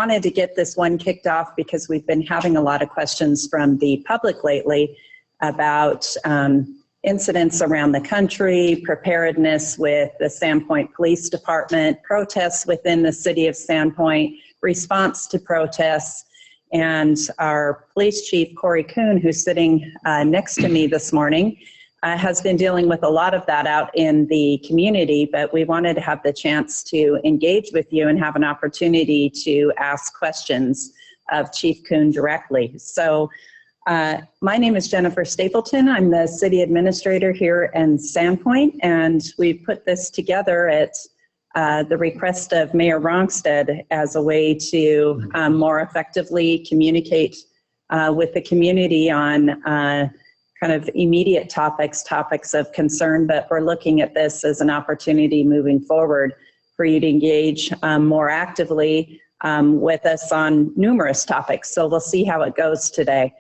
wanted to get this one kicked off because we've been having a lot of questions from the public lately about incidents around the country, preparedness with the Sandpoint Police Department, protests within the city of Sandpoint, response to protests. And our police chief, Kuhn, who's sitting next to me this morning, has been dealing with a lot of that out in the community, but we wanted to have the chance to engage with you and have an opportunity to ask questions of Chief Kuhn directly. So my name is Jennifer Stapleton. I'm the city administrator here in Sandpoint, and we put this together at the request of Mayor Rongstead as a way to more effectively communicate with the community on kind of immediate topics of concern, but we're looking at this as an opportunity moving forward for you to engage more actively with us on numerous topics. So we'll see how it goes today.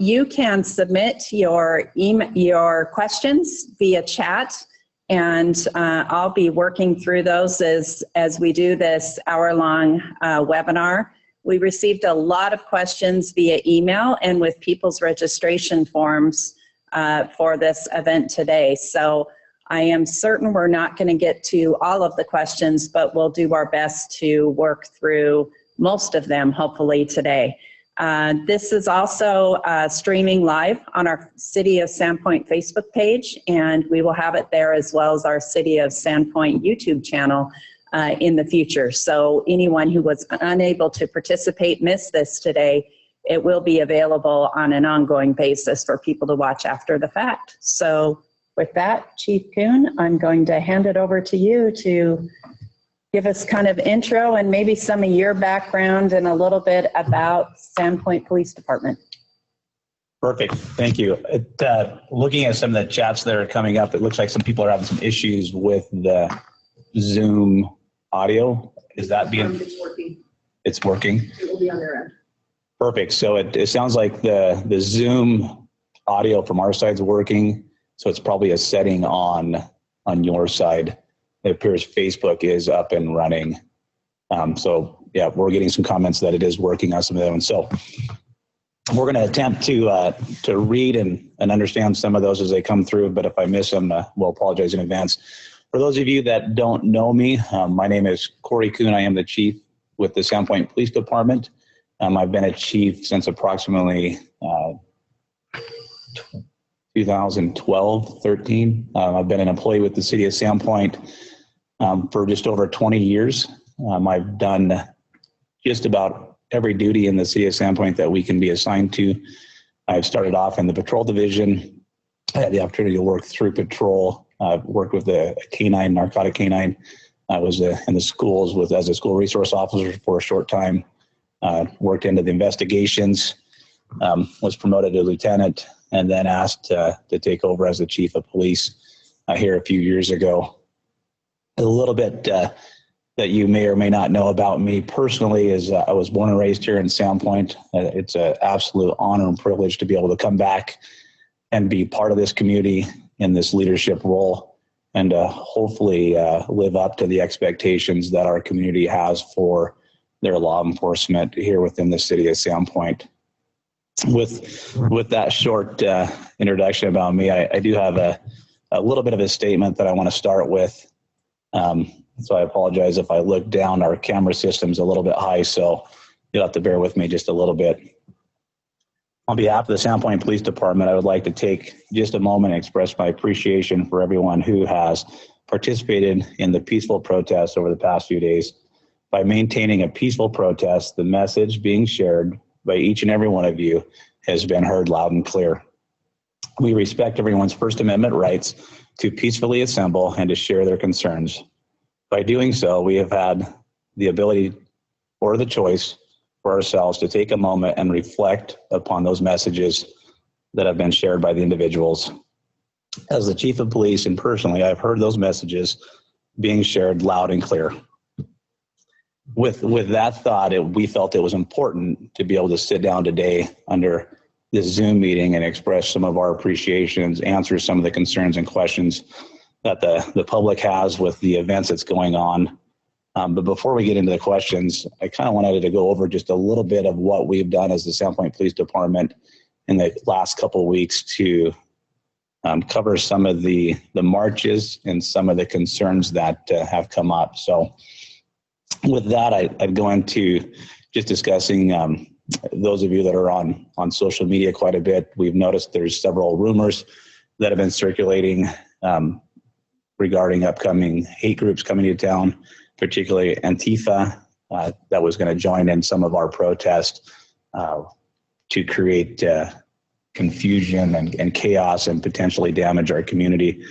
You can submit your questions via chat, and I'll be working through those as we do this hour-long webinar. We received a lot of questions via email and with people's registration forms for this event today. So I am certain we're not going to get to all of the questions, but we'll do our best to work through most of them, hopefully, today. This is also streaming live on our City of Sandpoint Facebook page, and we will have it there as well as our City of Sandpoint YouTube channel in the future. So anyone who was unable to participate, missed this today, it will be available on an ongoing basis for people to watch after the fact. So with that, Chief Kuhn, I'm going to hand it over to you to give us kind of intro and maybe some of your background and a little bit about Sandpoint Police Department. Perfect, thank you. Looking at some of the chats that are coming up, it looks like some people are having some issues with the Zoom audio. Is that being? It's working. It's working? It will be on their end. Perfect, so it sounds like the Zoom audio from our side is working, so it's probably a setting on your side. It appears Facebook is up and running. So yeah, we're getting some comments that it is working on some of them. So we're going to attempt to read and understand some of those as they come through, but if I miss them, we'll apologize in advance. For those of you that don't know me, my name is Kuhn. I am the chief with the Sandpoint Police Department. I've been a chief since approximately 2012, 13. I've been an employee with the city of Sandpoint for just over 20 years. I've done just about every duty in the city of Sandpoint that we can be assigned to. I've started off in the patrol division. I had the opportunity to work through patrol. I've worked with a canine, narcotic canine. I was in the schools as a school resource officer for a short time. Worked into the investigations, was promoted to lieutenant, and then asked to take over as the chief of police here a few years ago. A little bit that you may or may not know about me personally is I was born and raised here in Sandpoint. It's an absolute honor and privilege to be able to come back and be part of this community in this leadership role, and hopefully live up to the expectations that our community has for their law enforcement here within the city of Sandpoint. With that short introduction about me, I do have a little bit of a statement that I want to start with. So I apologize if I look down. Our camera system's a little bit high, so you'll have to bear with me just a little bit. On behalf of the Sandpoint Police Department, I would like to take just a moment and express my appreciation for everyone who has participated in the peaceful protests over the past few days. By maintaining a peaceful protest, the message being shared by each and every one of you has been heard loud and clear. We respect everyone's First Amendment rights to peacefully assemble and to share their concerns. By doing so, we have had the ability or the choice for ourselves to take a moment and reflect upon those messages that have been shared by the individuals. As the chief of police and personally, I've heard those messages being shared loud and clear. With that thought, we felt it was important to be able to sit down today under this Zoom meeting and express some of our appreciations, answer some of the concerns and questions that the public has with the events that's going on But before we get into the questions, I kind of wanted to go over just a little bit of what we've done as the Sandpoint Police Department in the last couple of weeks to cover some of the marches and some of the concerns that have come up. So with that, I'd go into just discussing those of you that are on social media quite a bit. We've noticed there's several rumors that have been circulating regarding upcoming hate groups coming to town, particularly Antifa, that was going to join in some of our protests to create confusion and chaos and potentially damage our community.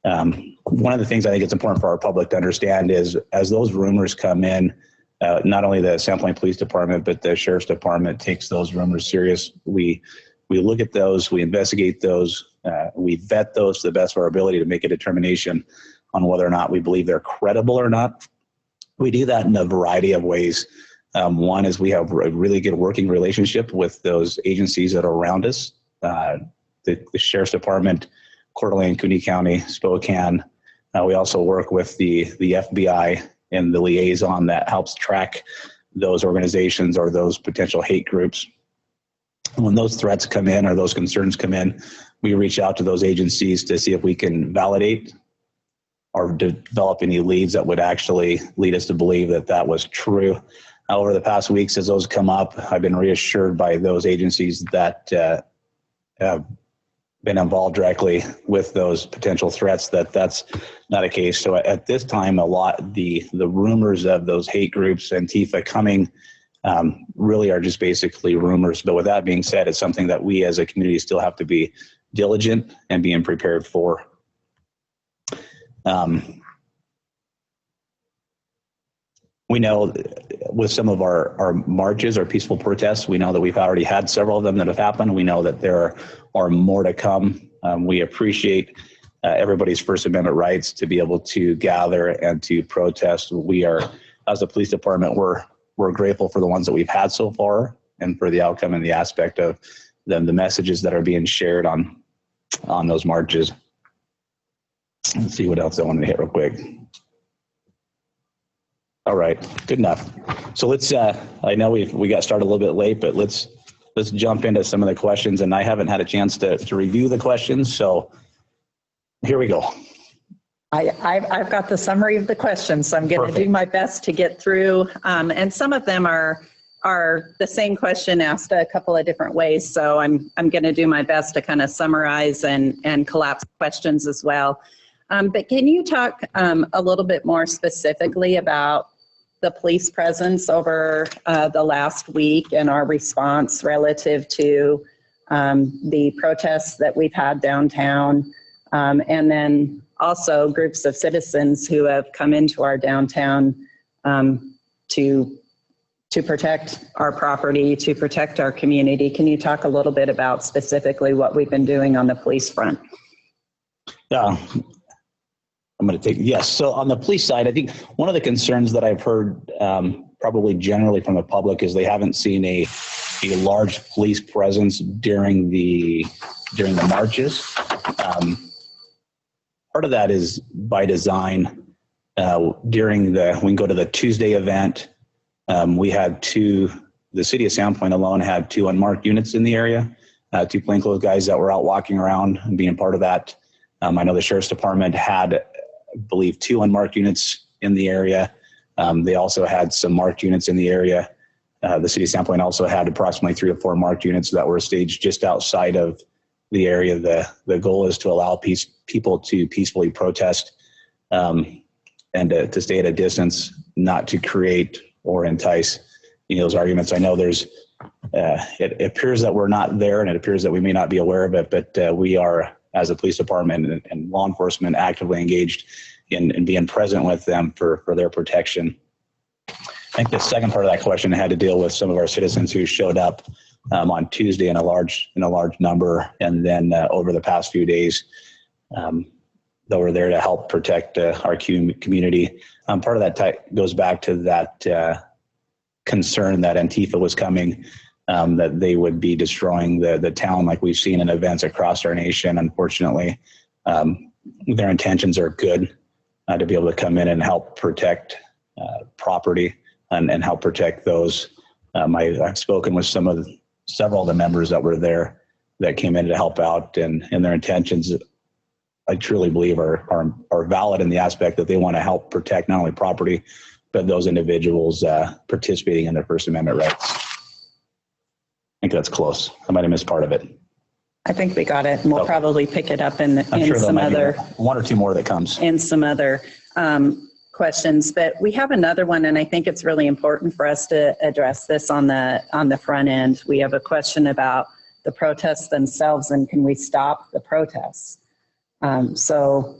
One of the things I think it's important for our public to understand is as those rumors come in, not only the Sandpoint Police Department, but the Sheriff's Department takes those rumors serious. We look at those, we investigate those, we vet those to the best of our ability to make a determination on whether or not we believe they're credible or not. We do that in a variety of ways. One is we have a really good working relationship with those agencies that are around us. The Sheriff's Department, Coeur d'Alene, Cooney County, Spokane. We also work with the FBI and the liaison that helps track those organizations or those potential hate groups. When those threats come in or those concerns come in, we reach out to those agencies to see if we can validate or develop any leads that would actually lead us to believe that that was true. Over the past weeks, as those come up, I've been reassured by those agencies that have been involved directly with those potential threats that that's not a case. So at this time, a lot the rumors of those hate groups, Antifa coming, really are just basically rumors. But with that being said, it's something that we as a community still have to be diligent and being prepared for. We know with some of our marches, our peaceful protests, we know that we've already had several of them that have happened. We know that there are more to come. We appreciate everybody's First Amendment rights to be able to gather and to protest. We are, as a police department, we're grateful for the ones that we've had so far and for the outcome and the aspect of the messages that are being shared on those marches. Let's see what else I wanted to hit real quick. All right, good enough. So let's, I know we got started a little bit late, but let's jump into some of the questions, and I haven't had a chance to review the questions, so here we go. I've got the summary of the questions, so I'm going to do my best to get through, and some of them are the same question asked a couple of different ways, so I'm going to do my best to kind of summarize and collapse questions as well. But can you talk a little bit more specifically about the police presence over the last week and our response relative to the protests that we've had downtown, and then also groups of citizens who have come into our downtown to protect our property, to protect our community? Can you talk a little bit about specifically what we've been doing on the police front? Yeah. I'm going to take, yes. So on the police side, I think one of the concerns that I've heard probably generally from the public is they haven't seen a large police presence during the marches. Part of that is by design. During we can go to the Tuesday event. We had the city of Sandpoint alone had 2 unmarked units in the area, 2 plainclothes guys that were out walking around and being part of that. I know the Sheriff's Department had, I believe, 2 unmarked units in the area. They also had some marked units in the area. The city of Sandpoint also had approximately 3 or 4 marked units that were staged just outside of the area. The goal is to allow people to peacefully protest and to stay at a distance, not to create or entice those arguments. I know it appears that we're not there, and it appears that we may not be aware of it, but we are, as a police department and law enforcement, actively engaged in being present with them for their protection. I think the second part of that question had to deal with some of our citizens who showed up on Tuesday in a large number, and then over the past few days, that were there to help protect our community. Part of that goes back to that concern that Antifa was coming, that they would be destroying the town like we've seen in events across our nation. Unfortunately, their intentions are good to be able to come in and help protect property and help protect those. I've spoken with several of the members that were there that came in to help out, and their intentions, I truly believe, are valid in the aspect that they want to help protect not only property, but those individuals participating in their First Amendment rights. I think that's close. I might have missed part of it. I think we got it, and we'll probably pick it up in sure some other one or two more that comes in some other questions. But we have another one, and I think it's really important for us to address this on the front end. We have a question about the protests themselves, and can we stop the protests? So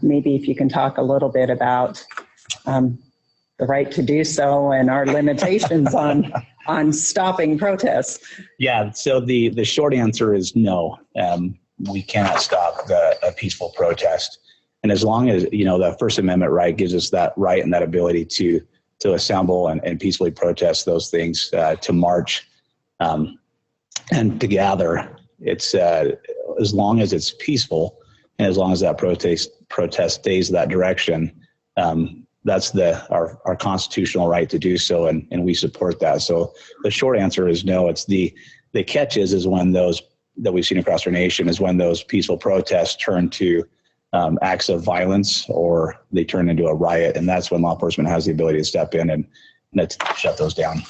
maybe if you can talk a little bit about the right to do so and our limitations on stopping protests. Yeah, so the short answer is no. We cannot stop a peaceful protest. And as long as, the First Amendment right gives us that right and that ability to assemble and peacefully protest those things, to march and to gather, it's as long as it's peaceful and as long as that protest stays that direction, that's our constitutional right to do so, and we support that. So the short answer is no. It's the catch is when those that we've seen across our nation is when those peaceful protests turn to acts of violence or they turn into a riot, and that's when law enforcement has the ability to step in and shut those down.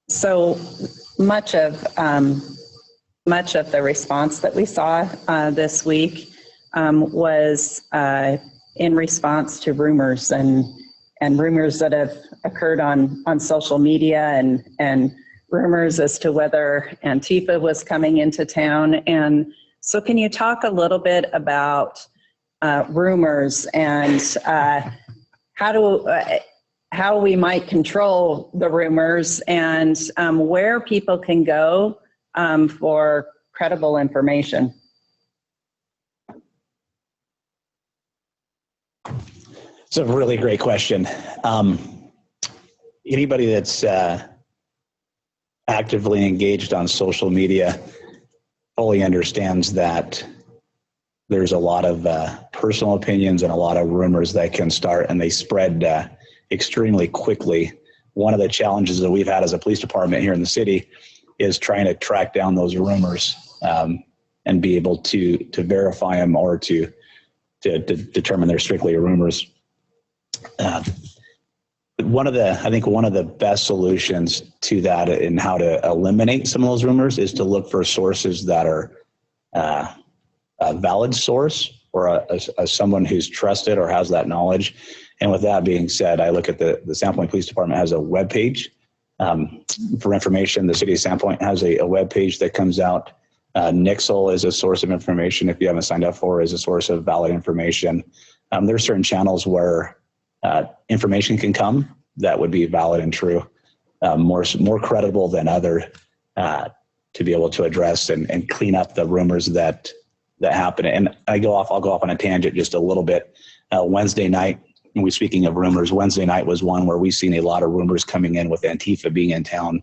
So much of the response that we saw this week was in response to rumors and rumors that have occurred on social media and rumors as to whether Antifa was coming into town. And so can you talk a little bit about rumors and how we might control the rumors and where people can go for credible information? It's a really great question. Anybody that's actively engaged on social media fully understands that there's a lot of personal opinions and a lot of rumors that can start, and they spread extremely quickly. One of the challenges that we've had as a police department here in the city is trying to track down those rumors and be able to verify them or to determine they're strictly rumors. I think one of the best solutions to that and how to eliminate some of those rumors is to look for sources that are a valid source or someone who's trusted or has that knowledge. And with that being said, I look at the Sandpoint Police Department has a webpage for information. The city of Sandpoint has a webpage that comes out. Nixle is a source of information. If you haven't signed up for, is a source of valid information. There are certain channels where information can come that would be valid and true, more credible than other, to be able to address and clean up the rumors that happen. And I'll go off on a tangent just a little bit. Wednesday night, speaking of rumors, Wednesday night was one where we've seen a lot of rumors coming in with Antifa being in town.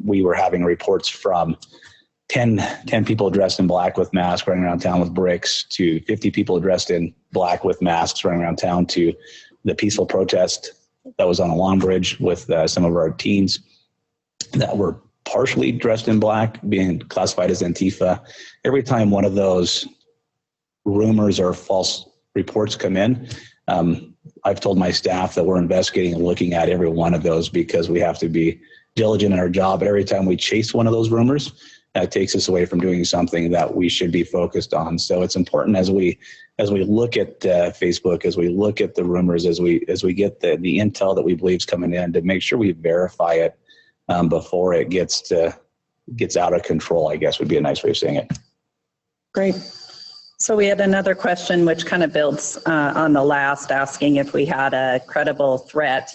We were having reports from 10 people dressed in black with masks running around town with bricks, to 50 people dressed in black with masks running around town, to the peaceful protest that was on a Long Bridge with some of our teens that were partially dressed in black being classified as Antifa. Every time one of those rumors or false reports come in, I've told my staff that we're investigating and looking at every one of those because we have to be diligent in our job. But every time we chase one of those rumors, that takes us away from doing something that we should be focused on. So it's important as we look at Facebook, as we look at the rumors, as we get the intel that we believe is coming in, to make sure we verify it before it gets out of control, I guess would be a nice way of saying it. Great. So we had another question which kind of builds on the last, asking if we had a credible threat,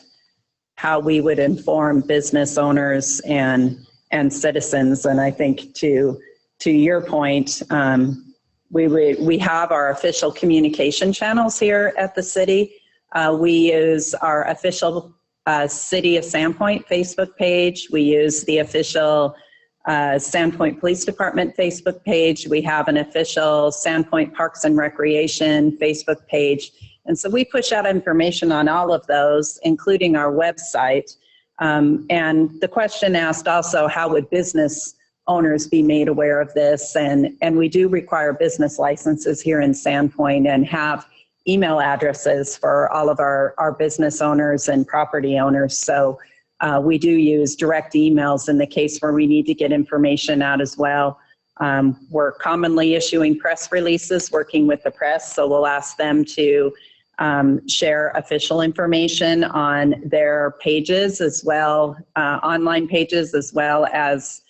how we would inform business owners and citizens. And I think to your point, we have our official communication channels here at the city. We use our official City of Sandpoint Facebook page. We use the official Sandpoint Police Department Facebook page. We have an official Sandpoint Parks and Recreation Facebook page. And so we push out information on all of those, including our website. And the question asked also, how would business owners be made aware of this? And we do require business licenses here in Sandpoint and have email addresses for all of our business owners and property owners. So we do use direct emails in the case where we need to get information out as well. We're commonly issuing press releases, working with the press, so we'll ask them to share official information on their pages as well, online pages, as well as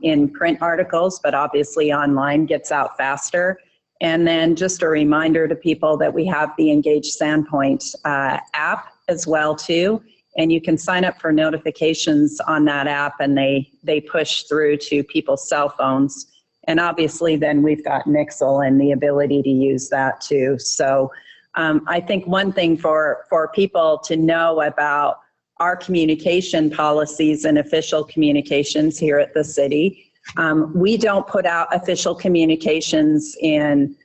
in print articles, but obviously online gets out faster. And then just a reminder to people that we have the Engage Sandpoint app as well too. And you can sign up for notifications on that app, and they push through to people's cell phones. And obviously then we've got Nixle and the ability to use that too. So I think one thing for people to know about our communication policies and official communications here at the city, we don't put out official communications in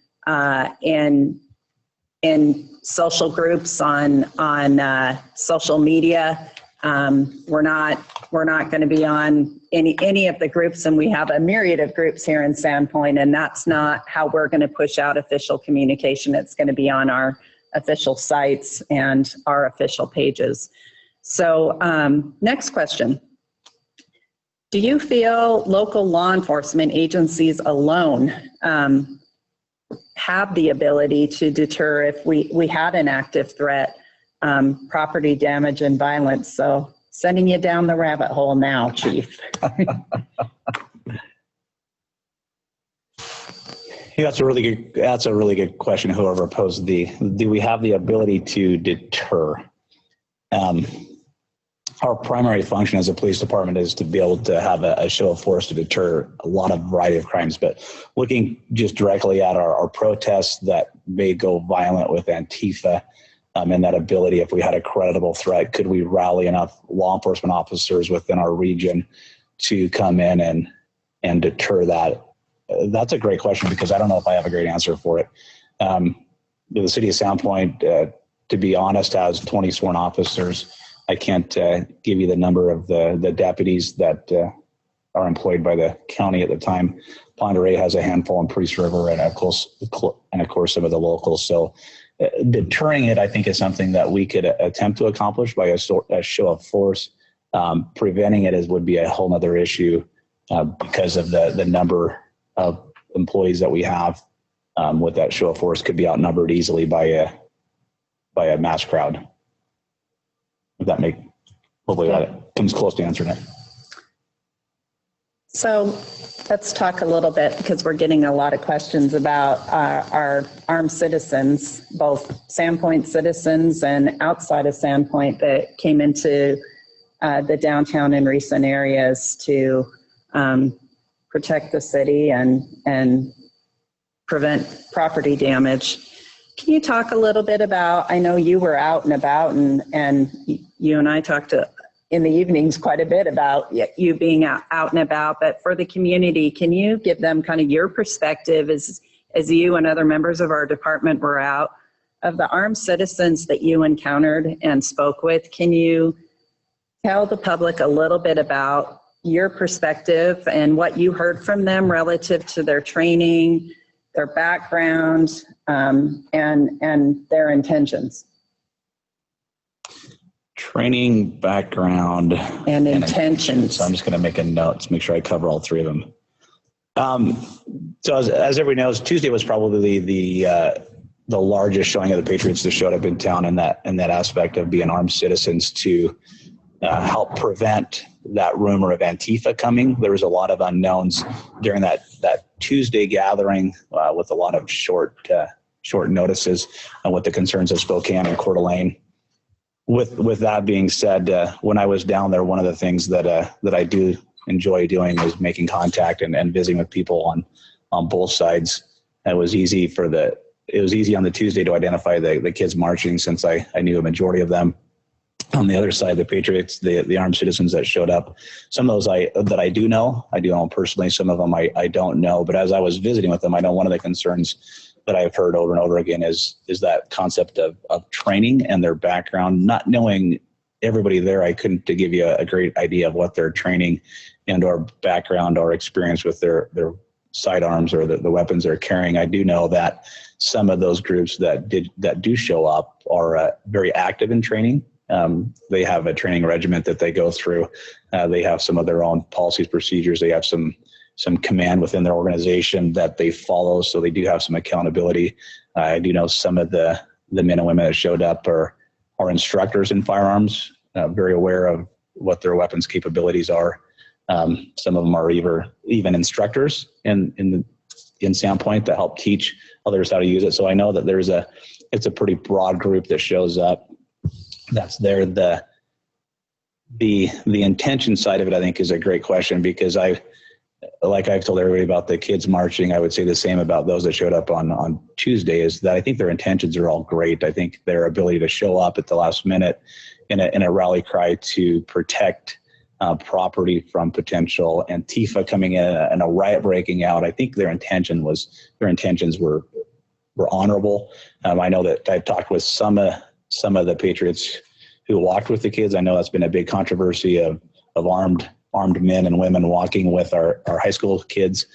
social groups on social media. We're not going to be on any of the groups, and we have a myriad of groups here in Sandpoint, and that's not how we're going to push out official communication. It's going to be on our official sites and our official pages. So next question. Do you feel local law enforcement agencies alone have the ability to deter if we had an active threat, property damage and violence? So sending you down the rabbit hole now, Chief. Yeah, that's a really good question. Whoever posed do we have the ability to deter? Our primary function as a police department is to be able to have a show of force to deter a lot of variety of crimes. But looking just directly at our protests that may go violent with Antifa, and that ability, if we had a credible threat, could we rally enough law enforcement officers within our region to come in and deter that? That's a great question, because I don't know if I have a great answer for it. The city of Sandpoint, to be honest, has 20 sworn officers. I can't give you the number of the deputies that are employed by the county at the time. Ponderay has a handful in Priest River, and of course some of the locals. So deterring it, I think, is something that we could attempt to accomplish by a show of force. Preventing it would be a whole nother issue because of the number of employees that we have. With that show of force could be outnumbered easily by a mass crowd. If that hopefully that comes close to answering it. So let's talk a little bit, because we're getting a lot of questions about our armed citizens, both Sandpoint citizens and outside of Sandpoint, that came into the downtown in recent areas to protect the city and prevent property damage. Can you talk a little bit about, I know you were out and about, and you and I talked in the evenings quite a bit about you being out and about, but for the community, can you give them kind of your perspective as you and other members of our department were out, of the armed citizens that you encountered and spoke with? Can you tell the public a little bit about your perspective and what you heard from them relative to their training, their background, and their intentions? Training, background, and intentions. So I'm just going to make a note to make sure I cover all three of them. So as everybody knows, Tuesday was probably the largest showing of the Patriots that showed up in town in that aspect of being armed citizens to help prevent that rumor of Antifa coming. There was a lot of unknowns during that Tuesday gathering with a lot of short notices on what the concerns of Spokane and Coeur d'Alene. With that being said, when I was down there, one of the things that I do enjoy doing is making contact and visiting with people on both sides. It was easy on the Tuesday to identify the kids marching, since I knew a majority of them. on the other side, the patriots, the armed citizens that showed up. Some of those that I do know personally. Some of them I don't know. But as I was visiting with them, I know one of the concerns that I've heard over and over again is that concept of training and their background. Not knowing everybody there, I couldn't to give you a great idea of what their training and or background or experience with their sidearms or the weapons they're carrying. I do know that some of those groups that do show up are very active in training. They have a training regiment that they go through. They have some of their own policies, procedures. They have some command within their organization that they follow. So they do have some accountability. I do know some of the men and women that showed up are instructors in firearms, very aware of what their weapons capabilities are. Some of them are even instructors in Sandpoint that help teach others how to use it. So I know that it's a pretty broad group that shows up. That's there. The intention side of it, I think, is a great question, because I've told everybody about the kids marching. I would say the same about those that showed up on Tuesday, is that I think their intentions are all great. I think their ability to show up at the last minute in a rally cry to protect property from potential Antifa coming in and a riot breaking out. I think their intentions were honorable. I know that I've talked with some of the patriots who walked with the kids. I know that's been a big controversy of armed men and women walking with our high school kids.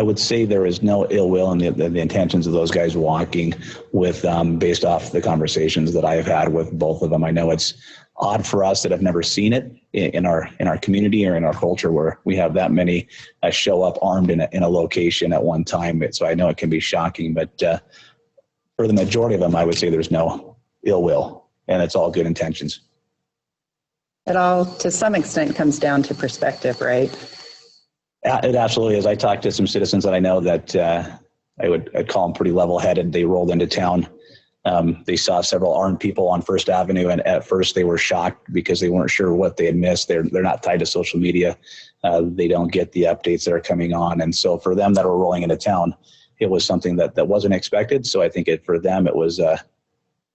I would say there is no ill will in the intentions of those guys walking with, based off the conversations that I've had with both of them. I know it's odd for us that have never seen it in our community or in our culture, where we have that many show up armed in a location at one time. So I know it can be shocking, but for the majority of them, I would say there's no ill will, and it's all good intentions. It all, to some extent, comes down to perspective, right? It absolutely is. I talked to some citizens that I know that I'd call them pretty level-headed. They rolled into town. They saw several armed people on First Avenue, and at first they were shocked because they weren't sure what they had missed. They're not tied to social media. They don't get the updates that are coming on. And so for them that were rolling into town, it was something that wasn't expected. So I think for them it was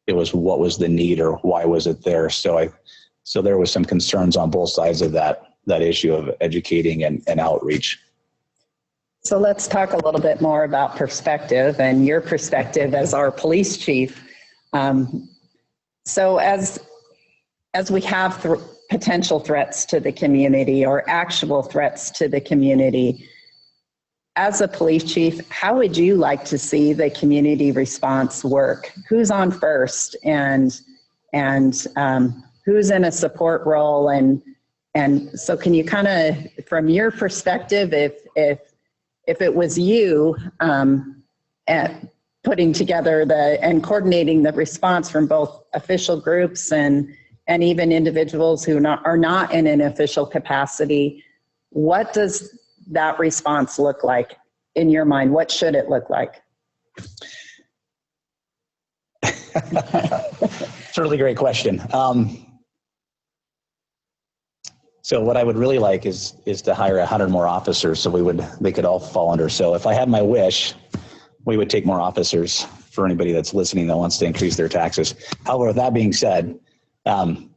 what was the need, or why was it there? So there was some concerns on both sides of that issue of educating and outreach. So let's talk a little bit more about perspective and your perspective as our police chief. So as we have potential threats to the community or actual threats to the community, as a police chief, how would you like to see the community response work? Who's on first, and who's in a support role? And so can you kind of, from your perspective, if it was you at putting together and coordinating the response from both official groups and even individuals who are not in an official capacity, what does that response look like in your mind? What should it look like? It's a really great question. So what I would really like is to hire 100 more officers, so they could all fall under. So if I had my wish, we would take more officers for anybody that's listening that wants to increase their taxes. However, with that being said, one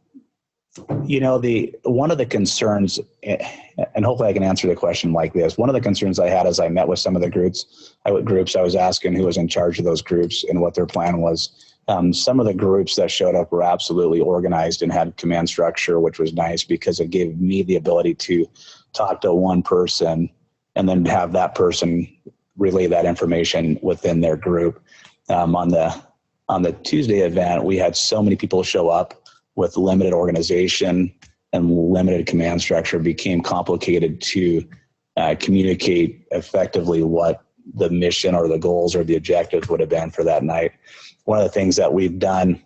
of the concerns, and hopefully I can answer the question like this. One of the concerns I had as I met with some of the groups I was asking who was in charge of those groups and what their plan was. Some of the groups that showed up were absolutely organized and had command structure, which was nice because it gave me the ability to talk to one person and then have that person relay that information within their group. On the Tuesday event, we had so many people show up with limited organization and limited command structure. It became complicated to communicate effectively what the mission or the goals or the objectives would have been for that night. One of the things that we've done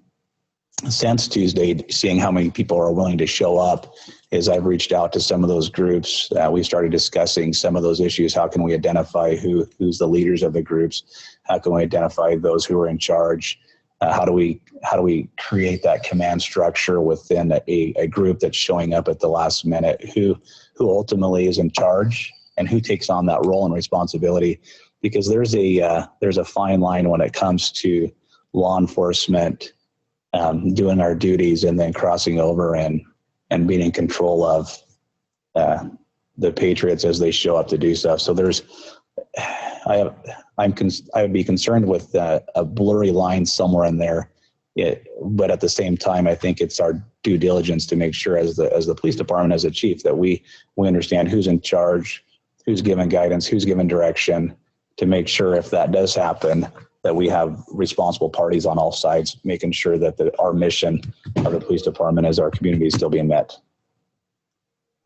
since Tuesday, seeing how many people are willing to show up, is I've reached out to some of those groups. We started discussing some of those issues. How can we identify who's the leaders of the groups? How can we identify those who are in charge? How do we create that command structure within a group that's showing up at the last minute? Who ultimately is in charge and who takes on that role and responsibility? Because there's a fine line when it comes to law enforcement, doing our duties and then crossing over and being in control of the patriots as they show up to do stuff. So I would be concerned with a blurry line somewhere in there. But at the same time, I think it's our due diligence to make sure as the police department, as a chief, that we understand who's in charge, who's given guidance, who's given direction, to make sure if that does happen, that we have responsible parties on all sides, making sure that our mission of the police department is our community is still being met.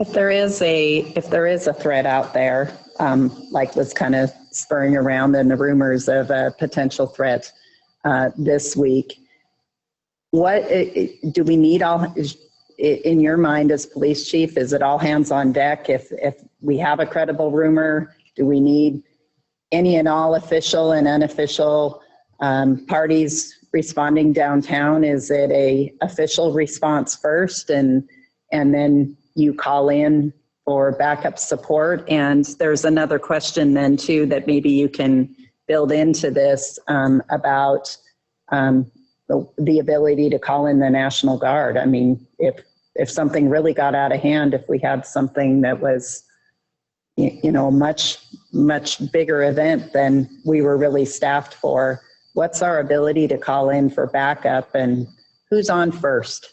If there is a threat out there, like was kind of spurring around in the rumors of a potential threat this week, what do we need in your mind as police chief? Is it all hands on deck? If we have a credible rumor, do we need any and all official and unofficial parties responding downtown? Is it a official response first and then you call in for backup support? And there's another question then too that maybe you can build into this about the ability to call in the National Guard. I mean, if something really got out of hand, if we had something that was, much bigger event than we were really staffed for, what's our ability to call in for backup and who's on first?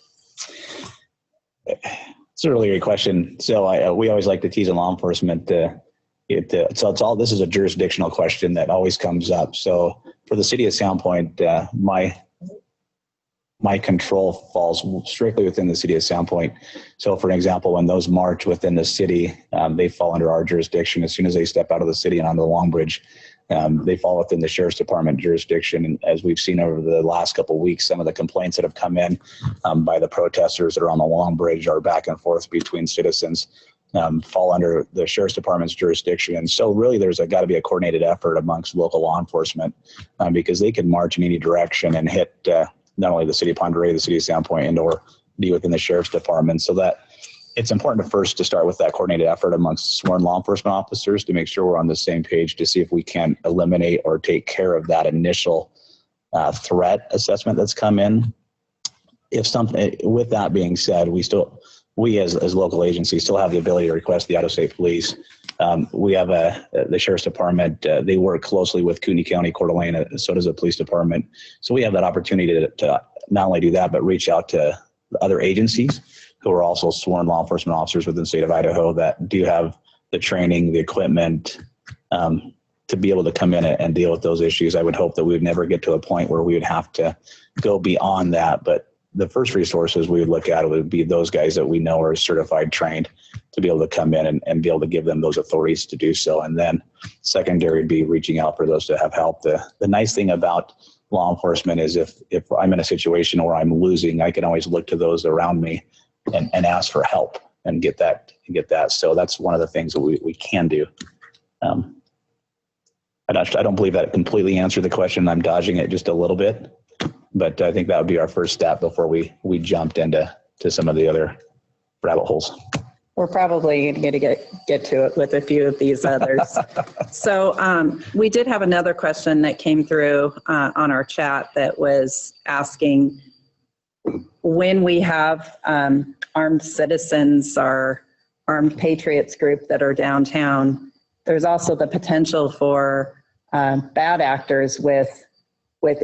It's a really great question. So we always like to tease in law enforcement. So this is a jurisdictional question that always comes up. So for the city of Sandpoint, my control falls strictly within the city of Sandpoint. So for an example, when those march within the city, they fall under our jurisdiction. As soon as they step out of the city and onto the Long Bridge, they fall within the sheriff's department jurisdiction. And as we've seen over the last couple of weeks, some of the complaints that have come in by the protesters that are on the Long Bridge or back and forth between citizens fall under the sheriff's department's jurisdiction. And so really there's got to be a coordinated effort amongst local law enforcement because they can march in any direction and hit not only the city of Ponderay, the city of Sandpoint, and or be within the sheriff's department. So that it's important to start with that coordinated effort amongst sworn law enforcement officers to make sure we're on the same page to see if we can eliminate or take care of that initial threat assessment that's come in. With that being said, we as local agencies still have the ability to request the out-of-state police. We have the sheriff's department. They work closely with Cooney County, Coeur d'Alene, so does the police department. So we have that opportunity to not only do that, but reach out to other agencies who are also sworn law enforcement officers within the state of Idaho that do have the training, the equipment to be able to come in and deal with those issues. I would hope that we would never get to a point where we would have to go beyond that. But the first resources we would look at would be those guys that we know are certified, trained to be able to come in and be able to give them those authorities to do so. And then secondary would be reaching out for those to have help. The nice thing about law enforcement is if I'm in a situation where I'm losing, I can always look to those around me and ask for help and get that. So that's one of the things that we can do. I don't believe that completely answered the question. I'm dodging it just a little bit. But I think that would be our first step before we jumped into some of the other rabbit holes. We're probably going to get to it with a few of these others. So we did have another question that came through on our chat that was asking, when we have armed citizens or armed patriots group that are downtown, there's also the potential for bad actors with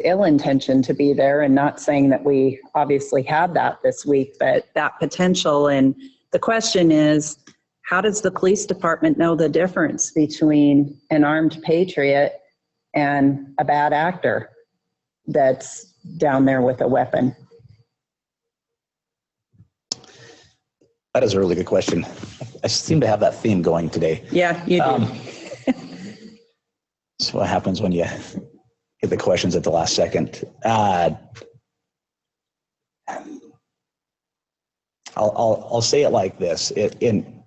ill intention to be there, and not saying that we obviously had that this week, but that potential. And the question is, how does the police department know the difference between an armed patriot and a bad actor that's down there with a weapon? That is a really good question. I seem to have that theme going today. Yeah, you do. So what happens when you get the questions at the last second? I'll say it like this: in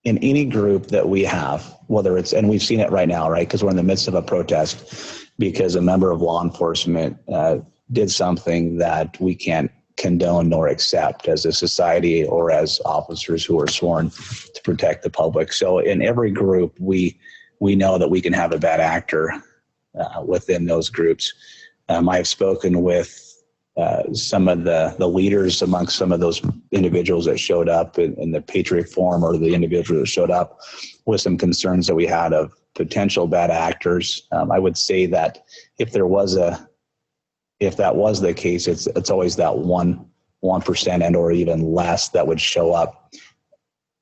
any group that we have, whether it's, and we've seen it right now, right? Because we're in the midst of a protest because a member of law enforcement did something that we can't condone nor accept as a society or as officers who are sworn to protect the public. So in every group, we know that we can have a bad actor within those groups. I have spoken with some of the leaders amongst some of those individuals that showed up in the Patriot Forum, or the individuals that showed up with some concerns that we had of potential bad actors. I would say that if that was the case, it's always that 1% and or even less that would show up.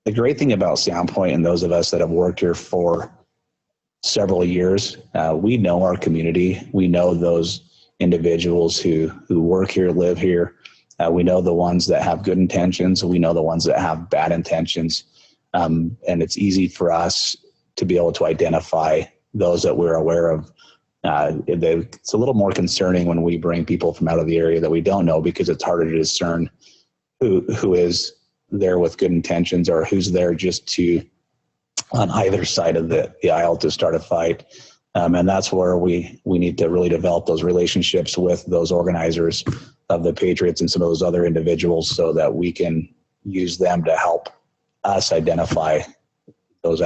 The great thing about Sandpoint, and those of us that have worked here for several years, we know our community. We know those individuals who work here, live here. We know the ones that have good intentions. We know the ones that have bad intentions. And it's easy for us to be able to identify those that we're aware of. It's a little more concerning when we bring people from out of the area that we don't know, because it's harder to discern who is there with good intentions, or who's there just to, on either side of the aisle, to start a fight. And that's where we need to really develop those relationships with those organizers of the Patriots and some of those other individuals, so that we can use them to help us identify those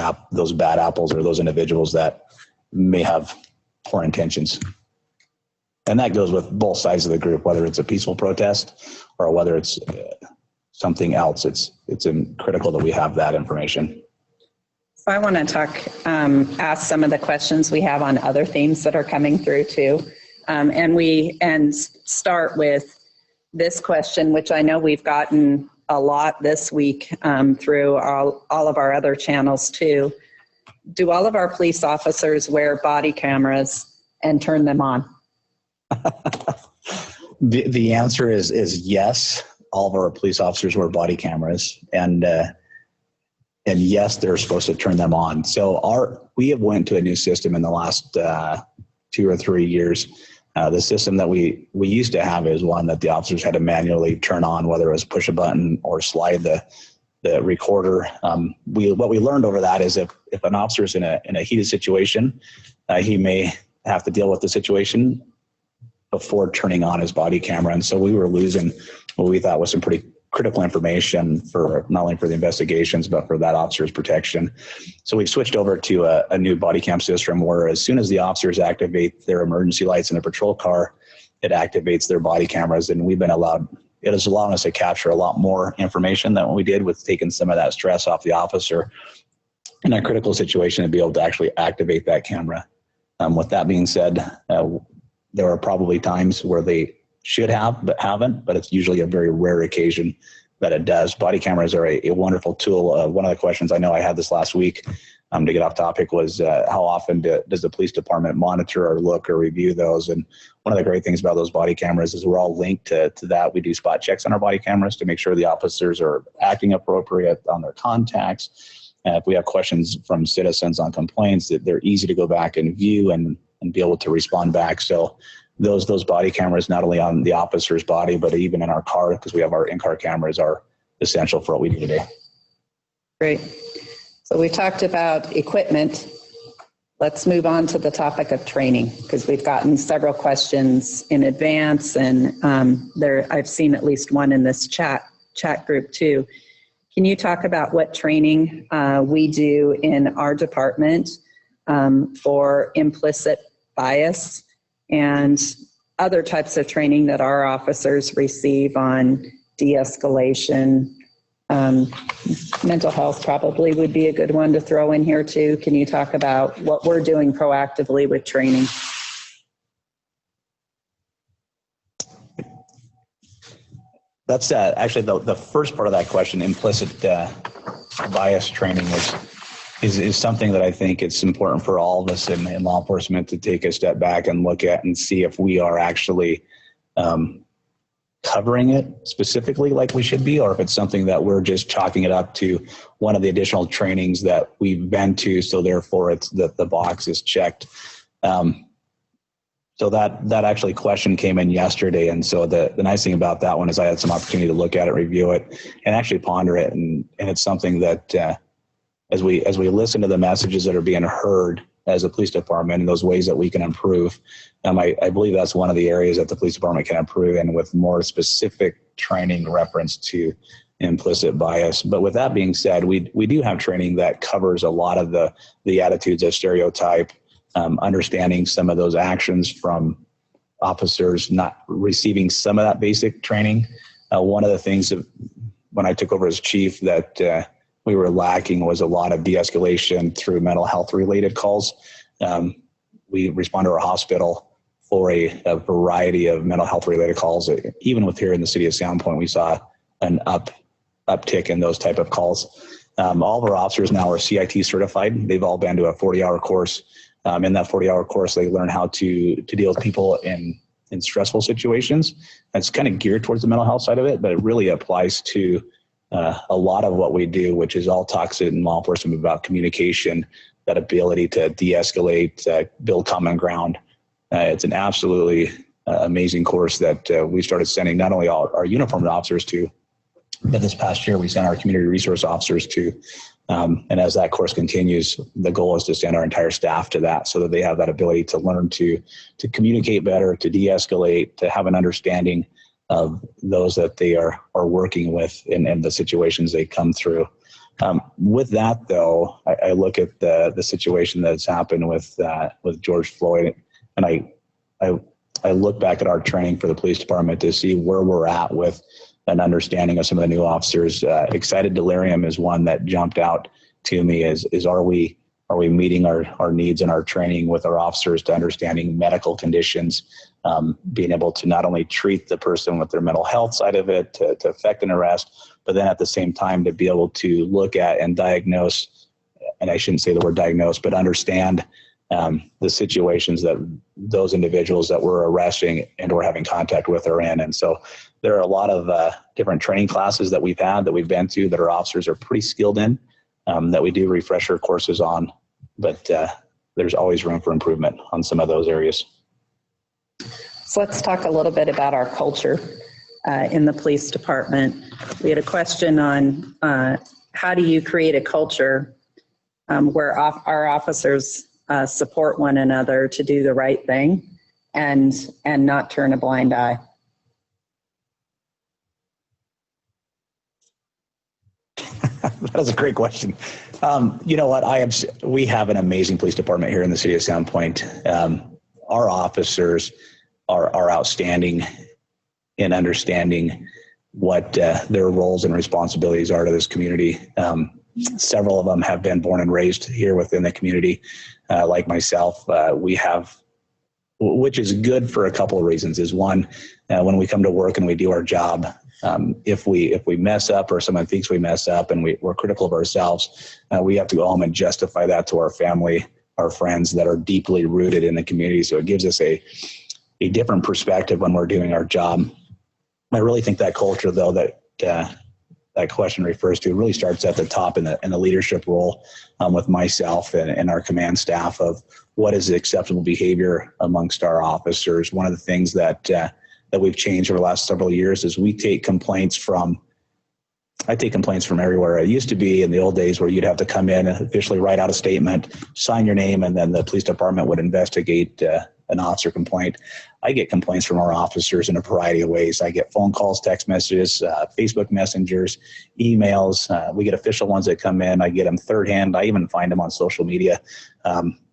bad apples, or those individuals that may have poor intentions. And that goes with both sides of the group, whether it's a peaceful protest or whether it's something else. It's critical that we have that information. So I want to ask some of the questions we have on other themes that are coming through too. And start with this question, which I know we've gotten a lot this week through all of our other channels too. Do all of our police officers wear body cameras and turn them on? The answer is yes. All of our police officers wear body cameras, and yes, they're supposed to turn them on. So we have went to a new system in the last 2 or 3 years. The system that we used to have is one that the officers had to manually turn on, whether it was push a button or slide the recorder. What we learned over that is if an officer is in a heated situation, he may have to deal with the situation before turning on his body camera. And so we were losing what we thought was some pretty critical information for not only for the investigations, but for that officer's protection. So we've switched over to a new body cam system where as soon as the officers activate their emergency lights in a patrol car, it activates their body cameras. And it has allowed us to capture a lot more information than what we did with taking some of that stress off the officer in a critical situation, to be able to actually activate that camera. With that being said, there are probably times where they should have but haven't, but it's usually a very rare occasion that it does. Body cameras are a wonderful tool. One of the questions I know I had this last week, to get off topic, was how often does the police department monitor or look or review those? And one of the great things about those body cameras is we're all linked to that. We do spot checks on our body cameras to make sure the officers are acting appropriate on their contacts. If we have questions from citizens on complaints, that they're easy to go back and view and be able to respond back. So those body cameras, not only on the officer's body, but even in our car, because we have our in-car cameras, are essential for what we do today. Great. So we talked about equipment. Let's move on to the topic of training, because we've gotten several questions in advance, and I've seen at least one in this chat group too. Can you talk about what training we do in our department for implicit bias and other types of training that our officers receive on de-escalation? Mental health probably would be a good one to throw in here too. Can you talk about what we're doing proactively with training? That's actually the first part of that question. Implicit bias training is something that I think it's important for all of us in law enforcement to take a step back and look at and see if we are actually covering it specifically like we should be, or if it's something that we're just chalking it up to one of the additional trainings that we've been to, so therefore it's the box is checked. So that actually question came in yesterday, and so the nice thing about that one is I had some opportunity to look at it, review it, and actually ponder it, and it's something that as we listen to the messages that are being heard as a police department and those ways that we can improve, I believe that's one of the areas that the police department can improve in, with more specific training reference to implicit bias. But with that being said, we do have training that covers a lot of the attitudes of stereotype, understanding some of those actions from officers not receiving some of that basic training. One of the things that when I took over as chief that we were lacking was a lot of de-escalation through mental health related calls. We respond to our hospital for a variety of mental health related calls. Even with here in the city of Sandpoint, we saw an uptick in those type of calls. All of our officers now are CIT certified. They've all been to a 40-hour course. In that 40-hour course, they learn how to deal with people in stressful situations. It's kind of geared towards the mental health side of it, but it really applies to a lot of what we do, which is all talks in law enforcement about communication, that ability to de-escalate, build common ground. It's an absolutely amazing course that we started sending not only our uniformed officers to, but this past year we sent our community resource officers to. And as that course continues, the goal is to send our entire staff to that so that they have that ability to learn to communicate better, to de-escalate, to have an understanding of those that they are working with and the situations they come through. With that, though, I look at the situation that's happened with George Floyd, and I look back at our training for the police department to see where we're at with an understanding of some of the new officers. Excited delirium is one that jumped out to me. Is are we meeting our needs and our training with our officers to understanding medical conditions, being able to not only treat the person with their mental health side of it to effect an arrest, but then at the same time to be able to look at and diagnose, and I shouldn't say the word diagnose, but understand the situations that those individuals that we're arresting and or having contact with are in. And so there are a lot of different training classes that we've been to that our officers are pretty skilled in, that we do refresher courses on, but there's always room for improvement on some of those areas. So let's talk a little bit about our culture in the police department. We had a question on how do you create a culture where our officers support one another to do the right thing and not turn a blind eye. That was a great question. You know what? We have an amazing police department here in the city of Sandpoint. Our officers are outstanding in understanding what their roles and responsibilities are to this community. Several of them have been born and raised here within the community, like myself. We have, which is good for a couple of reasons. Is one, when we come to work and we do our job, if we mess up or someone thinks we mess up and we're critical of ourselves, we have to go home and justify that to our family, our friends that are deeply rooted in the community. So it gives us a different perspective when we're doing our job. I really think that culture, though, that question refers to really starts at the top in the leadership role with myself and our command staff of what is acceptable behavior amongst our officers. One of the things that we've changed over the last several years is I take complaints from everywhere. It used to be in the old days where you'd have to come in and officially write out a statement, sign your name, and then the police department would investigate an officer complaint. I get complaints from our officers in a variety of ways. I get phone calls, text messages, Facebook messengers, emails. We get official ones that come in. I get them third hand. I even find them on social media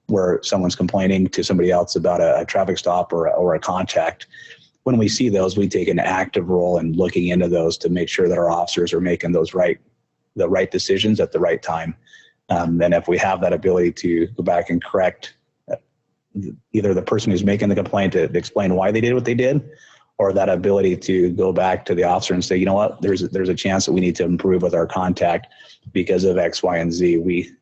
where someone's complaining to somebody else about a traffic stop or a contact. When we see those, we take an active role in looking into those to make sure that our officers are making the right decisions at the right time. And if we have that ability to go back and correct either the person who's making the complaint to explain why they did what they did, or that ability to go back to the officer and say, you know what, there's a chance that we need to improve with our contact because of X, Y, and Z. We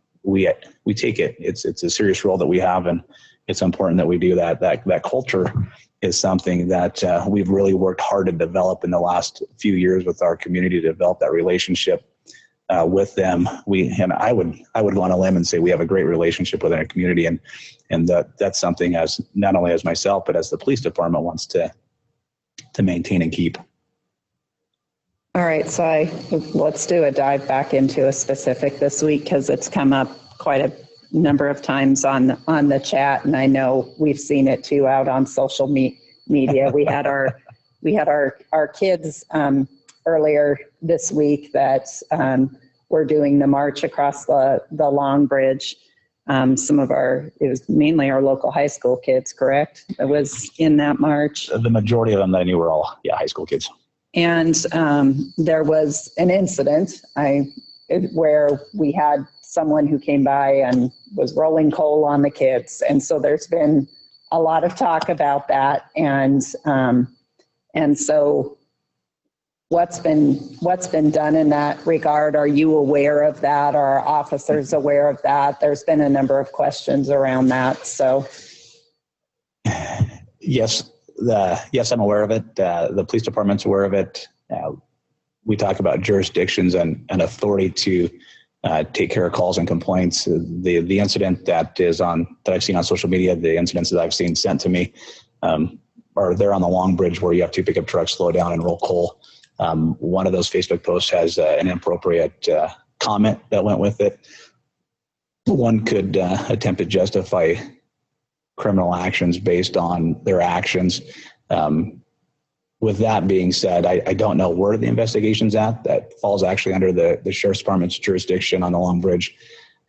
take it. It's a serious role that we have, and it's important that we do that. That culture is something that we've really worked hard to develop in the last few years with our community, to develop that relationship with them. I would go on a limb and say we have a great relationship within our community, and that's something as not only as myself but as the police department wants to maintain and keep. All right, so let's do a dive back into a specific this week because it's come up quite a number of times on the chat, and I know we've seen it too out on social media. We had our kids earlier this week that were doing the march across the Long Bridge. it was mainly our local high school kids, correct? That was in that march. The majority of them that I knew were all, high school kids. And there was an incident where we had someone who came by and was rolling coal on the kids. And so there's been a lot of talk about that. And so what's been done in that regard? Are you aware of that? Are officers aware of that? There's been a number of questions around that. So yes, I'm aware of it. The police department's aware of it. We talk about jurisdictions and authority to take care of calls and complaints. The incident that I've seen on social media, the incidents that I've seen sent to me, are there on the Long Bridge where you have two pickup trucks slow down and roll coal. One of those Facebook posts has an inappropriate comment that went with it. One could attempt to justify criminal actions based on their actions. With that being said, I don't know where the investigation's at. That falls actually under the Sheriff's Department's jurisdiction on the Long Bridge.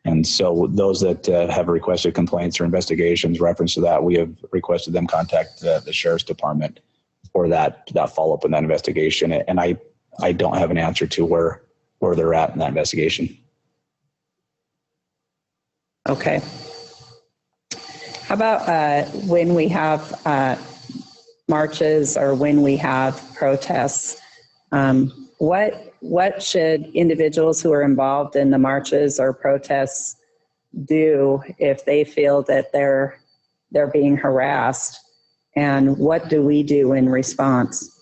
And so those that have requested complaints or investigations reference to that, we have requested them contact the Sheriff's Department for that follow-up in that investigation. And I don't have an answer to where they're at in that investigation. Okay. How about when we have marches or when we have protests, what should individuals who are involved in the marches or protests do if they feel that they're being harassed? And what do we do in response?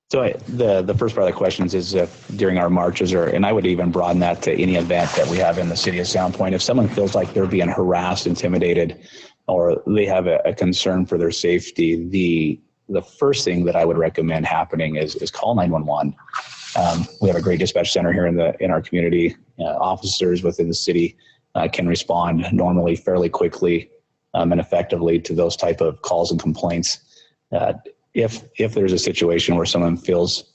So the first part of the question is if during our marches, and I would even broaden that to any event that we have in the city of Sandpoint, if someone feels like they're being harassed, intimidated, or they have a concern for their safety, the first thing that I would recommend happening is call 911. We have a great dispatch center here in our community. Officers within the city can respond normally fairly quickly and effectively to those type of calls and complaints. If there's a situation where someone feels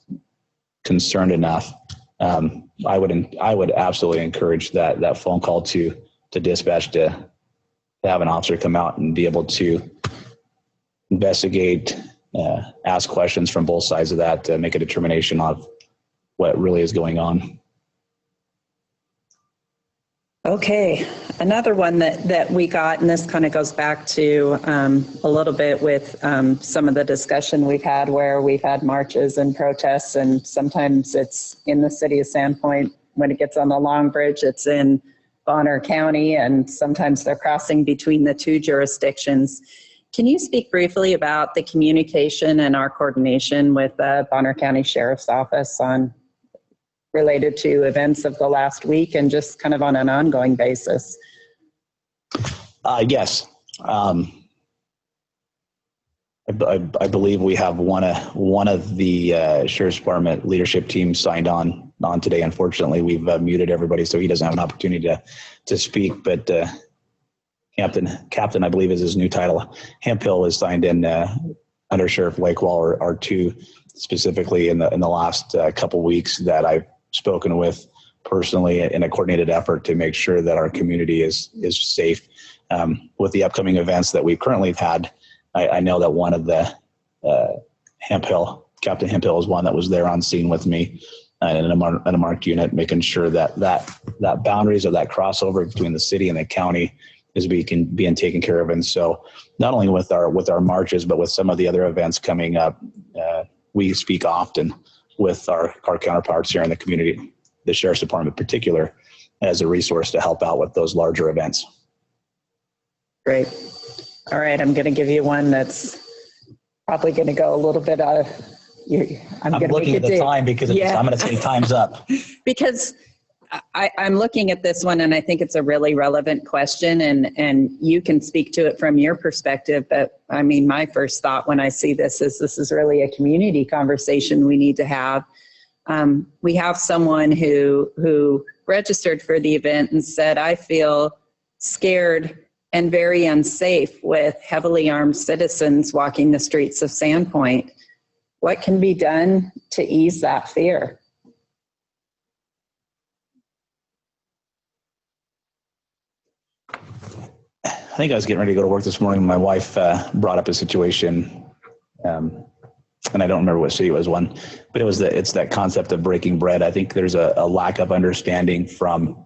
concerned enough, I would absolutely encourage that phone call to dispatch to have an officer come out and be able to investigate, ask questions from both sides of that to make a determination of what really is going on. Okay, another one that we got, and this kind of goes back to a little bit with some of the discussion we've had where we've had marches and protests, and sometimes it's in the city of Sandpoint. When it gets on the Long Bridge, it's in Bonner County, and sometimes they're crossing between the two jurisdictions. Can you speak briefly about the communication and our coordination with the Bonner County Sheriff's Office related to events of the last week and just kind of on an ongoing basis? Yes. I believe we have one of the Sheriff's Department leadership team signed on today. Unfortunately, we've muted everybody, so he doesn't have an opportunity to speak. But Captain, I believe is his new title. Hemphill is signed in under Sheriff Lakewall or two specifically in the last couple weeks that I've spoken with personally in a coordinated effort to make sure that our community is safe. With the upcoming events that we currently have had, I know that one of the Captain Hemphill is one that was there on scene with me in a marked unit, making sure that boundaries of that crossover between the city and the county is being taken care of. And so not only with our marches, but with some of the other events coming up, we speak often with our counterparts here in the community, the Sheriff's Department in particular, as a resource to help out with those larger events. Great. All right, I'm going to give you one that's probably going to go a little bit out of. I'm looking at the time because I'm going to say time's up. Because I'm looking at this one and I think it's a really relevant question, and you can speak to it from your perspective. But I mean, my first thought when I see this is really a community conversation we need to have. We have someone who registered for the event and said, I feel scared and very unsafe with heavily armed citizens walking the streets of Sandpoint. what can be done to ease that fear? I think I was getting ready to go to work this morning. My wife brought up a situation, and I don't remember what city it was one, but it's that concept of breaking bread. I think there's a lack of understanding from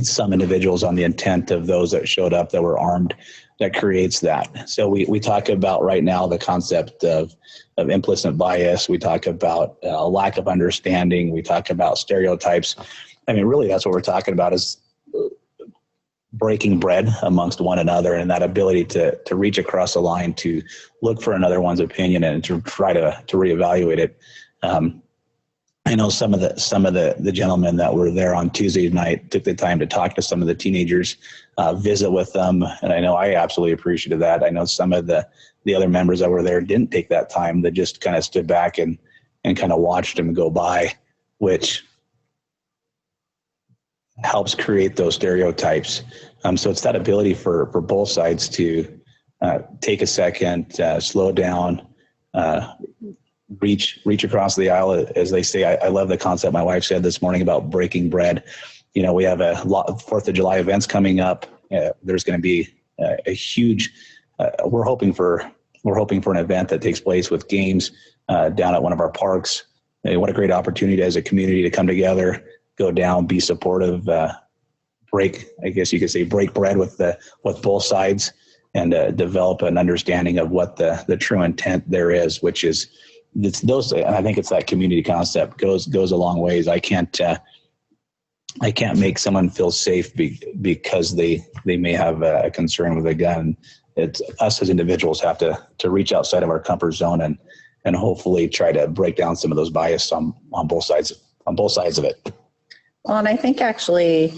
some individuals on the intent of those that showed up that were armed that creates that. So we talk about right now the concept of implicit bias. We talk about a lack of understanding. We talk about stereotypes. I mean, really, that's what we're talking about is breaking bread amongst one another, and that ability to reach across the line, to look for another one's opinion and to try to reevaluate it. I know some of the gentlemen that were there on Tuesday night took the time to talk to some of the teenagers, visit with them, and I know I absolutely appreciated that. I know some of the other members that were there didn't take that time. They just kind of stood back and kind of watched them go by, which helps create those stereotypes. So it's that ability for both sides to take a second, slow down, reach across the aisle, as they say. I love the concept my wife said this morning about breaking bread. You know, we have a lot of 4th of July events coming up. There's going to be a huge, we're hoping for an event that takes place with games down at one of our parks. What a great opportunity as a community to come together, go down, be supportive, break bread with both sides, and develop an understanding of what the true intent there is, which is those. And I think it's that community concept goes a long ways. I can't make someone feel safe because they may have a concern with a gun. It's us as individuals have to reach outside of our comfort zone and hopefully try to break down some of those bias on both sides of it. Well, and I think actually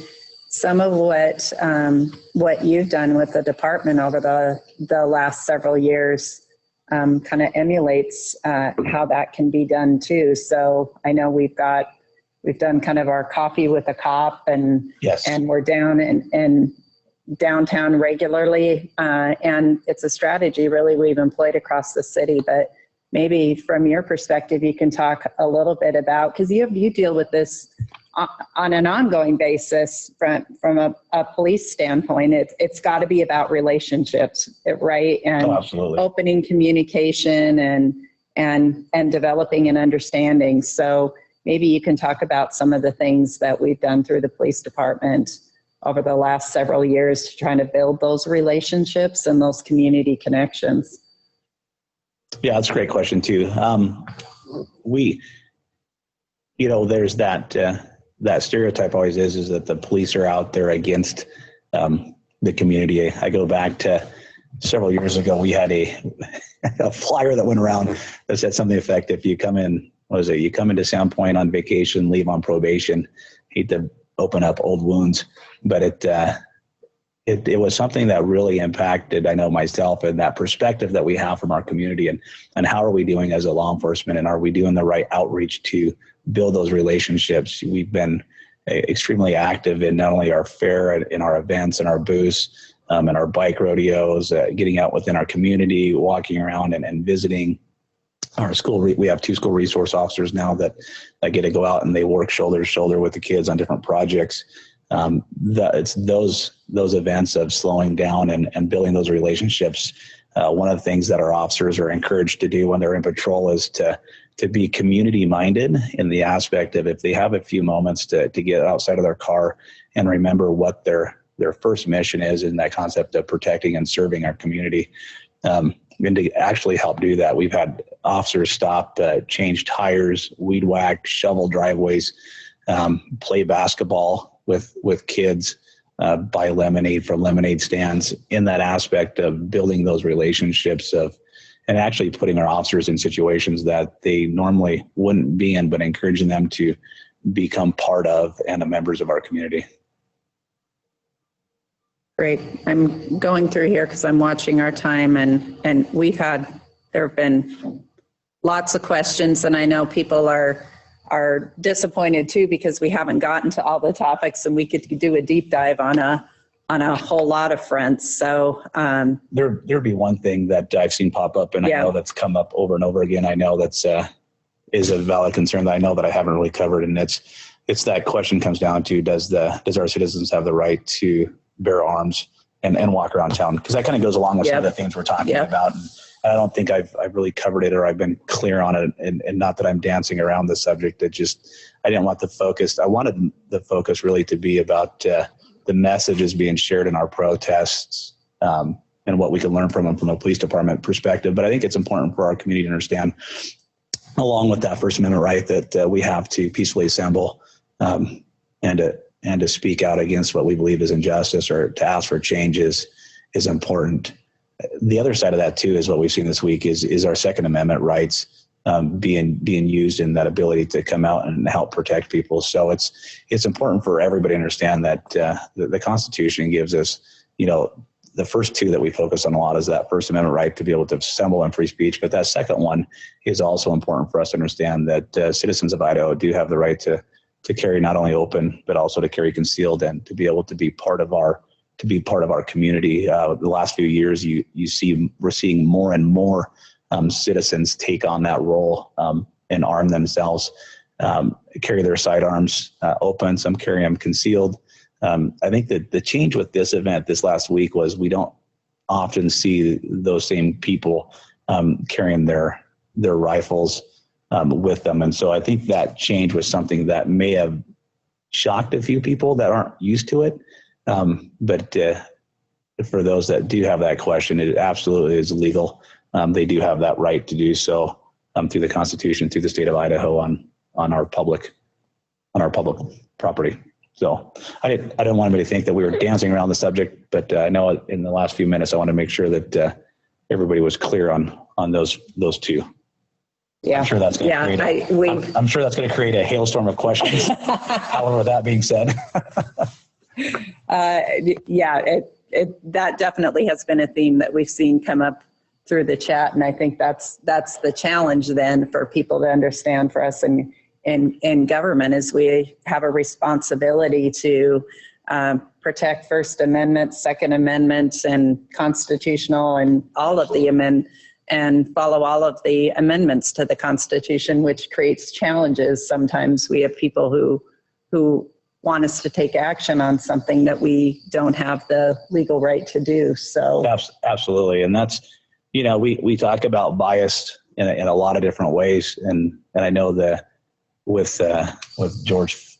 some of what you've done with the department over the last several years kind of emulates how that can be done too. So I know we've done kind of our coffee with a cop, and yes, and we're down in downtown regularly, and it's a strategy really we've employed across the city. But maybe from your perspective, you can talk a little bit about, because you deal with this on an ongoing basis from a police standpoint. It's got to be about relationships, right? And absolutely. Opening communication and developing an understanding. So maybe you can talk about some of the things that we've done through the police department over the last several years to try to build those relationships and those community connections. Yeah, that's a great question too. There's that stereotype always is that the police are out there against the community. I go back to several years ago. We had a flyer that went around that said something to the effect, if you come in, you come into Sandpoint on vacation, leave on probation. Hate to open up old wounds, but it was something that really impacted, I know, myself, and that perspective that we have from our community, and how are we doing as a law enforcement, and are we doing the right outreach to build those relationships? We've been extremely active in not only our fair, in our events and our booths, and our bike rodeos, getting out within our community, walking around and visiting our school. We have 2 school resource officers now that get to go out and they work shoulder to shoulder with the kids on different projects. It's those events of slowing down and building those relationships. One of the things that our officers are encouraged to do when they're in patrol is to be community minded, in the aspect of, if they have a few moments to get outside of their car and remember what their first mission is, in that concept of protecting and serving our community. And to actually help do that, we've had officers stop, change tires, weed whack, shovel driveways, play basketball with kids, buy lemonade from lemonade stands, in that aspect of building those relationships and actually putting our officers in situations that they normally wouldn't be in, but encouraging them to become part of and members of our community. Great. I'm going through here because I'm watching our time, and there have been lots of questions, and I know people are disappointed too, because we haven't gotten to all the topics, and we could do a deep dive on on a whole lot of fronts. So there'd be one thing that I've seen pop up, and I know that's come up over and over again. I know that's is a valid concern that I know that I haven't really covered, and it's that question comes down to does our citizens have the right to bear arms and walk around town? Because that kind of goes along with some of the things we're talking about. And I don't think I've really covered it, or I've been clear on it, and not that I'm dancing around the subject. I didn't want the focus. I wanted the focus really to be about the messages being shared in our protests and what we can learn from them from a police department perspective. But I think it's important for our community to understand, along with that First Amendment right, that we have to peacefully assemble and to speak out against what we believe is injustice, or to ask for changes is important. The other side of that too is what we've seen this week is our Second Amendment rights being used in that ability to come out and help protect people. So it's important for everybody to understand that the Constitution gives us, the first two that we focus on a lot is that First Amendment right to be able to assemble and free speech. But that second one is also important for us to understand that citizens of Idaho do have the right to carry not only open, but also to carry concealed, and to be able to be part of our community. The last few years, we're seeing more and more citizens take on that role and arm themselves, carry their sidearms open. Some carry them concealed. I think that the change with this event this last week was we don't often see those same people carrying their rifles with them. And so I think that change was something that may have shocked a few people that aren't used to it. But for those that do have that question, it absolutely is legal. They do have that right to do so through the Constitution, through the state of Idaho on our public property. So I don't want anybody to think that we were dancing around the subject, but I know in the last few minutes I want to make sure that everybody was clear on those two. Yeah, I'm sure that's going to I'm sure that's going to create a hailstorm of questions. However, that being said, that definitely has been a theme that we've seen come up through the chat, and I think that's the challenge then for people to understand, for us in government, is we have a responsibility to protect First Amendment, Second Amendment, and constitutional, and all of the and follow all of the amendments to the Constitution, which creates challenges. Sometimes we have people who want us to take action on something that we don't have the legal right to do. So absolutely, and that's, we talk about bias in a lot of different ways, and I know that with George,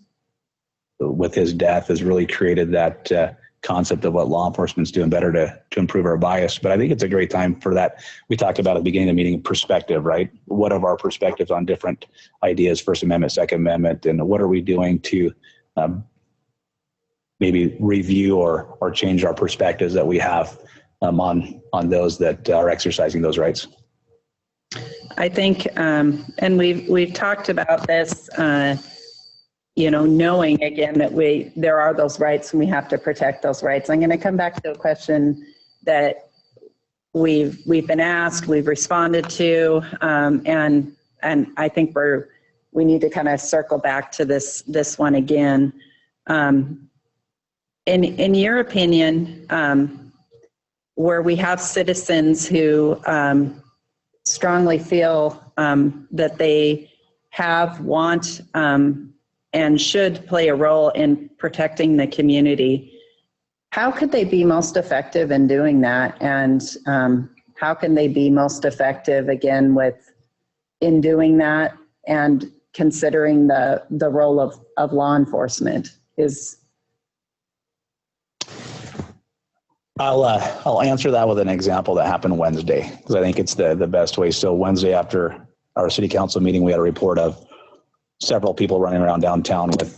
with his death, has really created that concept of what law enforcement's doing better to improve our bias. But I think it's a great time for that. We talked about at the beginning of the meeting, perspective, right? What are our perspectives on different ideas, First Amendment, Second Amendment, and what are we doing to maybe review or change our perspectives that we have on those that are exercising those rights? I think, and we've talked about this, knowing again that there are those rights and we have to protect those rights. I'm going to come back to a question that we've been asked, we've responded to, and I think we need to kind of circle back to this one again. In your opinion, where we have citizens who strongly feel that they want and should play a role in protecting the community, how could they be most effective in doing that? And how can they be most effective, again, in doing that and considering the role of law enforcement? I'll answer that with an example that happened Wednesday, because I think it's the best way. So Wednesday, after our city council meeting, we had a report of several people running around downtown with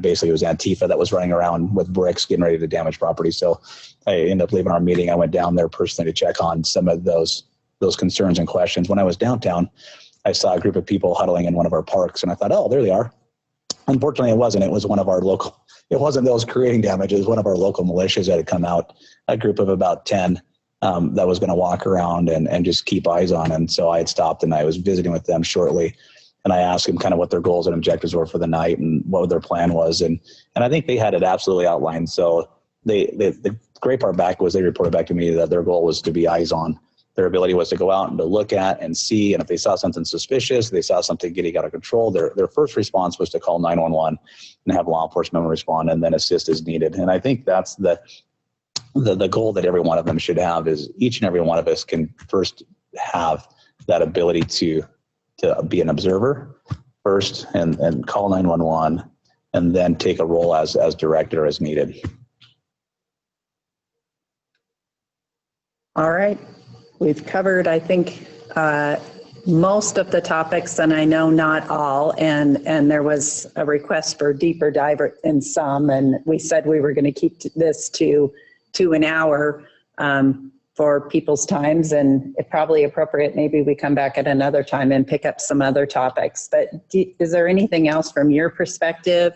basically it was Antifa that was running around with bricks getting ready to damage property. So I ended up leaving our meeting. I went down there personally to check on some of those concerns and questions. When I was downtown, I saw a group of people huddling in one of our parks, and I thought, oh, there they are. Unfortunately, it wasn't. It was one of our local. It wasn't those creating damage. It was one of our local militias that had come out, a group of about 10 that was going to walk around and just keep eyes on. And so I had stopped and I was visiting with them shortly. And I asked them kind of what their goals and objectives were for the night and what their plan was. And I think they had it absolutely outlined. So the great part back was they reported back to me that their goal was to be eyes on. Their ability was to go out and to look at and see, and if they saw something suspicious, they saw something getting out of control, their first response was to call 911 and have law enforcement respond and then assist as needed. And I think that's the goal that every one of them should have, is each and every one of us can first have that ability to be an observer first and call 911 and then take a role as directed or as needed. All right. We've covered, I think, most of the topics, and I know not all, and there was a request for deeper dive in some, and we said we were going to keep this to an hour for people's times, and it's probably appropriate maybe we come back at another time and pick up some other topics. But is there anything else from your perspective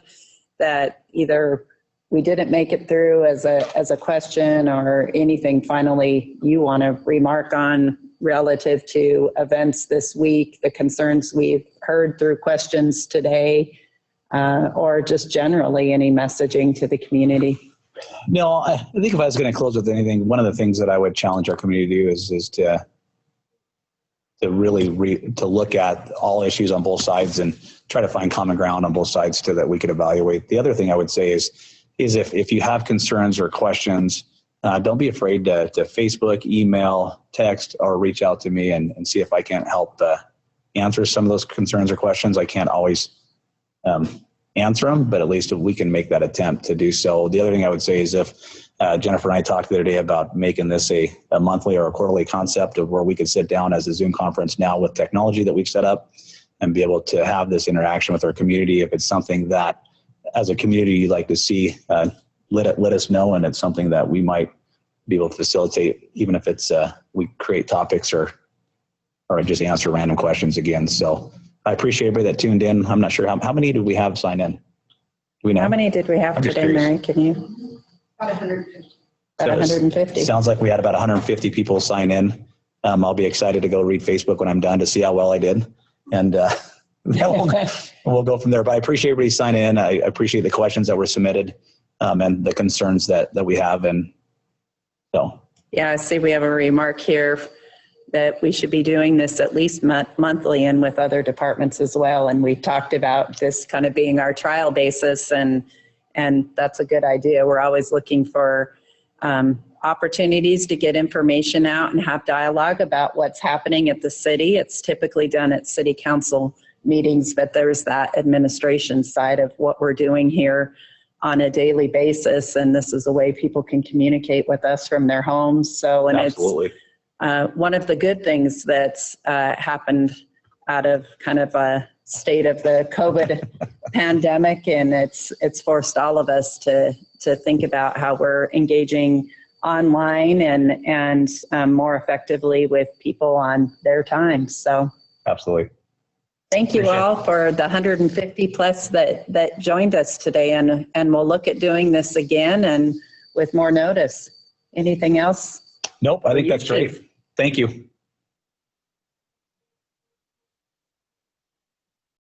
that either we didn't make it through as a question, or anything finally you want to remark on relative to events this week, the concerns we've heard through questions today, or just generally any messaging to the community? No, I think if I was going to close with anything, one of the things that I would challenge our community to do is to really look at all issues on both sides and try to find common ground on both sides so that we could evaluate. The other thing I would say is if you have concerns or questions, don't be afraid to Facebook, email, text, or reach out to me and see if I can't help answer some of those concerns or questions. I can't always answer them, but at least we can make that attempt to do so. The other thing I would say is if Jennifer and I talked the other day about making this a monthly or a quarterly concept of where we could sit down as a Zoom conference now with technology that we've set up and be able to have this interaction with our community. If it's something that as a community you'd like to see, let us know, and it's something that we might be able to facilitate, even if it's we create topics or just answer random questions again. So I appreciate everybody that tuned in. I'm not sure how many did we have sign in? Do we know? How many did we have today, Mary? Can you? About 150. About 150. Sounds like we had about 150 people sign in. I'll be excited to go read Facebook when I'm done to see how well I did. And we'll go from there. But I appreciate everybody signing in. I appreciate the questions that were submitted and the concerns that we have. And so. Yeah, I see we have a remark here that we should be doing this at least monthly and with other departments as well. And we talked about this kind of being our trial basis, and that's a good idea. We're always looking for opportunities to get information out and have dialogue about what's happening at the city. It's typically done at city council meetings, but there's that administration side of what we're doing here on a daily basis. And this is a way people can communicate with us from their homes. So, and absolutely. It's one of the good things that's happened out of kind of a state of the COVID pandemic, and it's forced all of us to think about how we're engaging online and more effectively with people on their time. So absolutely. Thank you all for the 150 plus that joined us today, and we'll look at doing this again and with more notice. Anything else? Nope, I think that's great. Thank you.